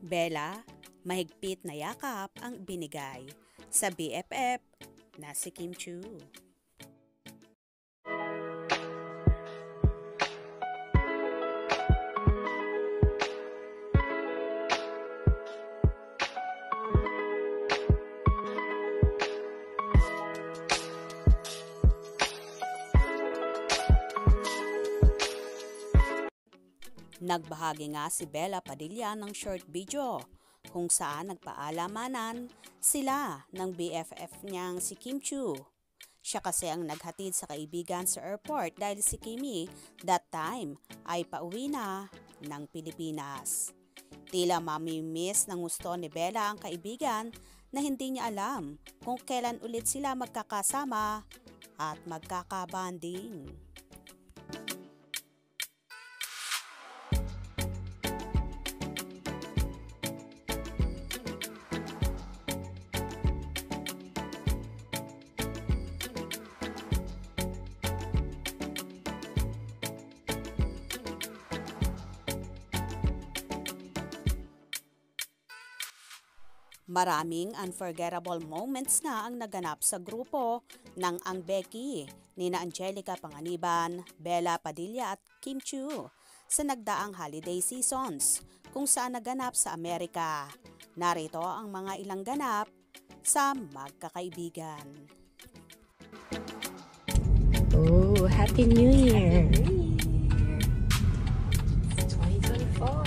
Bella, mahigpit na yakap ang binigay sa BFF na si Kim Chiu. Nagbahagi nga si Bella Padilla ng short video kung saan nagpaalamanan sila ng BFF niyang si Kim Chiu. Siya kasi ang naghatid sa kaibigan sa airport dahil si Kimi that time ay pauwi na ng Pilipinas. Tila mamimiss ng gusto ni Bella ang kaibigan na hindi niya alam kung kailan ulit sila magkakasama at magkakabanding. Maraming unforgettable moments nga ang naganap sa grupo ng Ang Becky nina Angelica Panganiban, Bella Padilla at Kim Chiu sa nagdaang holiday seasons kung saan naganap sa Amerika. Narito ang mga ilang ganap sa magkakaibigan. Oh, Happy New Year! It's 2024.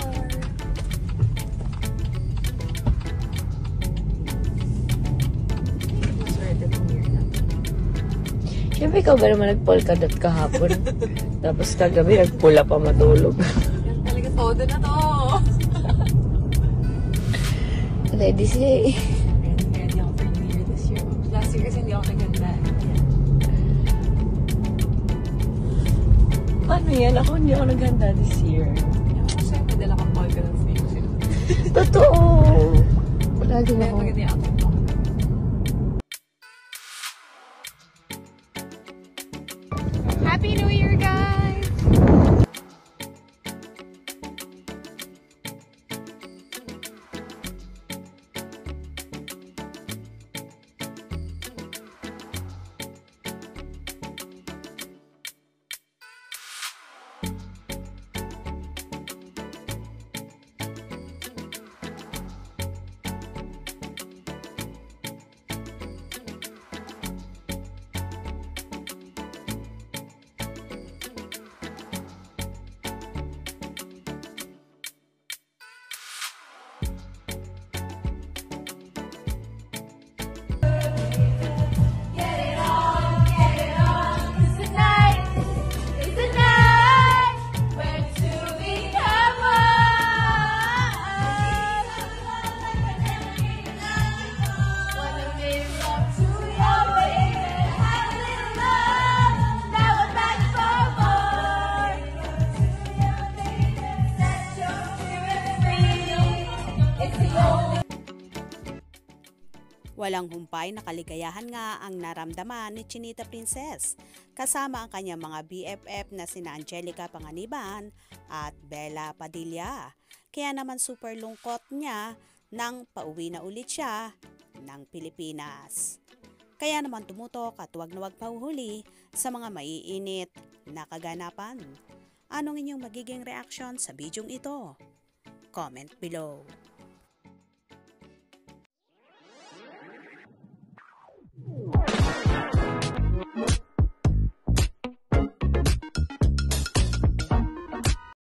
Siyempre, ikaw ba naman nag-polka dot kahapon? Tapos kagabi, nagpula pa matulog. Yan talaga todo na to. Ready siya eh. Ready ako for New Year this year. Last year kasi hindi ako naganda. Paano yan? Ako hindi ako naghanda this year. Kasi madala kang polka dot sa iyo. Totoo! Lagi na ako. Maganda yung outfit mo. Happy New Year, guys! Walang humpay na kaligayahan nga ang naramdaman ni Chinita Princess kasama ang kanyang mga BFF na sina Angelica Panganiban at Bella Padilla. Kaya naman super lungkot niya nang pauwi na ulit siya ng Pilipinas. Kaya naman tumutok at huwag na huwag pahuhuli sa mga maiinit na kaganapan. Anong inyong magiging reaction sa bidyong ito? Comment below.